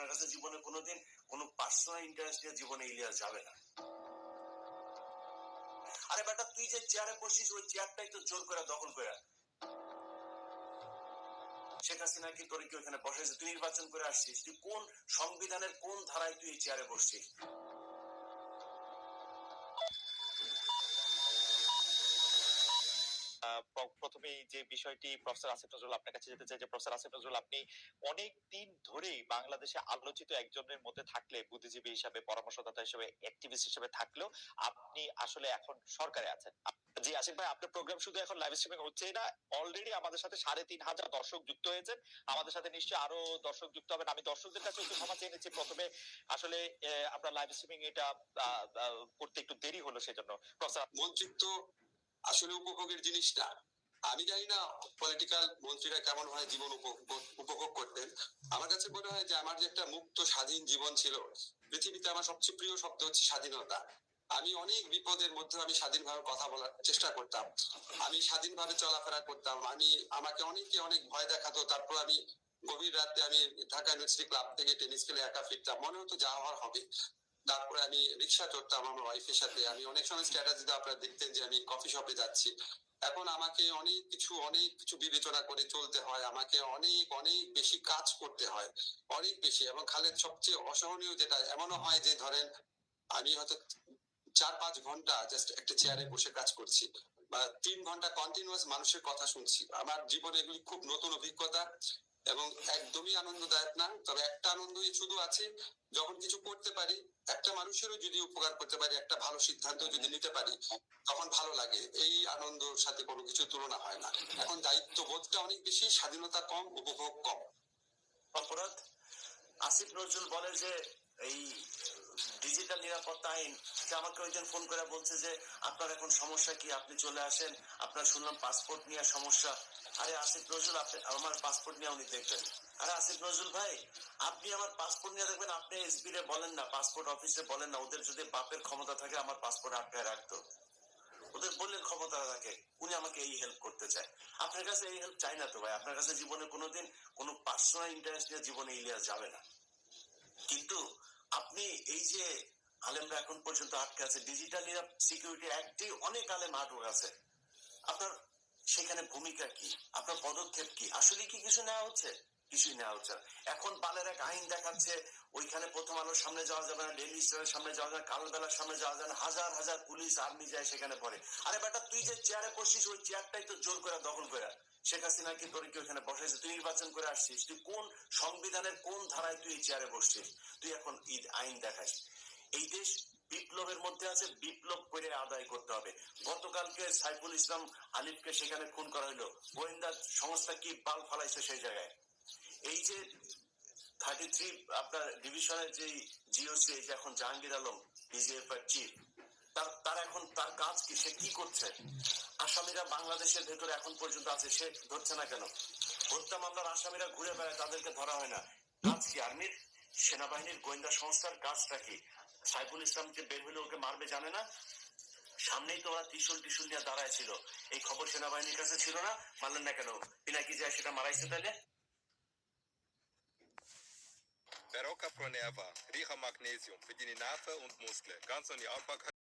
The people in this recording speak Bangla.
আপনার কাছে জীবনে কোনোদিন কোনো পার্সোনাল ইন্টারেস্ট নিয়ে জীবনে ইলিয়াস যাবে না। আরে বেটা, তুই যে চেয়ারে বসছিস ওই চেয়ারটাই তো জোর করে দখল করে। শেখ হাসিনা কি তোর কি ওখানে বসাইছে? তুই নির্বাচন করে আসছিস, তুই কোন সংবিধানের কোন ধারায় তুই এই চেয়ারে বসছিস? প্রথমেই যে বিষয়টি প্রফেসর আসিফ নজরুল আপনার কাছে যেতে চাই, যে প্রফেসর আসিফ নজরুল আপনি অনেক দিন ধরেই বাংলাদেশে আলোচিত একজনের মধ্যে থাকলে, বুদ্ধিজীবী হিসাবে, পরামর্শদাতা হিসেবে, অ্যাক্টিভিস্ট হিসেবে থাকলেও আপনি আসলে এখন সরকারে আছেন। জি আসিফ ভাই, আপনার প্রোগ্রাম শুধু এখন লাইভ স্ট্রিমিং হচ্ছেই না, অলরেডি আমাদের সাথে 3,500 দর্শক যুক্ত হয়েছেন। আমাদের সাথে নিশ্চয়ই আরো দর্শক যুক্ত হবেন। আমি দর্শকদের কাছে একটু ক্ষমা চেয়ে নিচ্ছি, প্রথমে আসলে আমরা লাইভ স্ট্রিমিং এটা করতে একটু দেরি হলো, সেজন্য। প্রফেসর, মন্ত্রিত্ব আসলে উপভোগের জিনিস না। আমি জানি না পলিটিক্যাল মন্ত্রীরা কেমন হয় জীবন উপভোগ করতেন। আমার কাছে মনে হয় যে আমার যে একটা মুক্ত স্বাধীন জীবন ছিল, পৃথিবীতে আমার সবচেয়ে প্রিয় শব্দ হচ্ছে স্বাধীনতা। আমি অনেক বিপদের মধ্যে আমি স্বাধীনভাবে কথা বলার চেষ্টা করতাম, আমি স্বাধীনভাবে চলাফেরা করতাম। আমাকে অনেকে অনেক ভয় দেখাতো, তারপর আমি গভীর রাতে আমি ঢাকা ইউনিভার্সিটি ক্লাব থেকে টেনিস খেলে একা ফিরতাম, মনে হতো যা হওয়ার হবে। তারপরে আমি রিক্সা চড়তাম আমার ওয়াইফের সাথে। আমি অনেক সময় স্ট্র্যাটেজিতে আপনারা দেখতেন যে আমি কফি শপে যাচ্ছি। এখন আমাকে অনেক কিছু বিবেচনা করে চলতে হয়, আমাকে অনেক অনেক বেশি কাজ করতে হয়, অনেক বেশি। এবং খালেদ, সবচেয়ে অসহনীয় যেটা, এমনও হয় যে ধরেন আমি হয়তো 4-5 ঘন্টা জাস্ট একটা চেয়ারে বসে কাজ করছি, বা 3 ঘন্টা কন্টিনিউয়াস মানুষের কথা শুনছি। আমার জীবনে এগুলি খুব নতুন অভিজ্ঞতা এবং একদমই আনন্দদায়ক না। তবে একটা আনন্দই শুধু আছে, যখন কিছু করতে পারি, একটা মানুষেরও যদি উপকার করতে পারি, একটা ভালো সিদ্ধান্ত যদি নিতে পারি, তখন ভালো লাগে। এই আনন্দর সাথে কোনো কিছু তুলনা হয় না। এখন দায়িত্ববোধটা অনেক বেশি, স্বাধীনতা কম, উপভোগ কম। অপরাধ আসিফ নজরুল বলে যে এই ডিজিটাল নিরাপত্তা আইন, সে আমাকে ওই দিন ফোন করে বলছে যে আপনার এখন সমস্যা কি, আপনি চলে আসেন, আপনার শুনলাম পাসপোর্ট নিয়ে সমস্যা। আরে আসিফ নজরুল, আপনি আমার পাসপোর্ট নিয়ে উনি দেখবেন। আরে আসিফ নজরুল ভাই, আপনি আমার পাসপোর্ট নিয়ে দেখবেন, আপনি এসবি রে বলেন না, পাসপোর্ট অফিসে বলেন না, ওদের যদি বাপের ক্ষমতা থাকে আমার পাসপোর্ট আটকায় রাখতো, ওদের বললেন ক্ষমতা থাকে, উনি আমাকে এই হেল্প করতে চায়। আপনার কাছে এই হেল্প চাই না তো ভাই, আপনার কাছে জীবনে কোনোদিন কোনো পার্সোনাল ইন্টারেস্ট নিয়ে জীবনে ইলিয়াস যাবে না। কিন্তু আপনি এই যে আলেমরা এখন পর্যন্ত আটকে আছে, ডিজিটাল সিকিউরিটি অ্যাক্টে অনেক আলেম আটক আছে, আপনার সেখানে ভূমিকা কি, আপনার পদক্ষেপ কি, আসলে কি কিছু নেওয়া হচ্ছে? কিছুই নেওয়া হচ্ছে না। এখন বালের এক আইন দেখাচ্ছে, ওইখানে প্রথম আলোর সামনে যাওয়া যাবে না, ডেইলি স্টারের সামনে যাওয়া যাবে না, কালবেলার সামনে যাওয়া যাবে না, হাজার হাজার পুলিশ আর্মি যায় সেখানে পড়ে। আরে বেটা, তুই যে চেয়ারে বসছিস ওই চেয়ারটাই তো জোর করে দখল করে। শেখ হাসিনা কি তোর কি ওখানে বসাইছে? তুই নির্বাচন করে আসছিস, তুই কোন সংবিধানের কোন ধারায় তুই এই চেয়ারে বসছিস? তুই এখন ঈদ আইন দেখাস। এই দেশ বিপ্লবের মধ্যে আছে, বিপ্লব করে আদায় করতে হবে। গতকালকে সাইফুল ইসলাম আলিফকে সেখানে খুন করা হলো, গোয়েন্দা সংস্থা কি বাল ফালাইছে সেই জায়গায়। এই যে 33 আপনার ডিভিশনের যে জিওসি, এই যে এখন জাহাঙ্গীর আলম ডিজিএফ এর চিফ, তার এখন তার কাজ কি, সে কি করছে? আসামিরা বাংলাদেশের ভেতরে এখন পর্যন্ত আছে, সে ধরছে না কেন? হত্যা মামলার আসামিরা ঘুরে বেড়ায়, তাদেরকে ধরা হয় না। কাজ কি আর্মির, সেনাবাহিনীর, গোয়েন্দা সংস্থার কাজটা কি? সাইফুল ইসলামকে বের হলে ওকে মারবে জানে না? সামনেই তো ওরা ত্রিশূল নিয়ে দাঁড়ায় ছিল, এই খবর সেনাবাহিনীর কাছে ছিল না, মানলেন না কেন? পিনাকি যায় সেটা মারাইছে তাহলে? Berocca proneva, richer Magnesium für die Nerven und Muskeln, ganz an die Anpackung.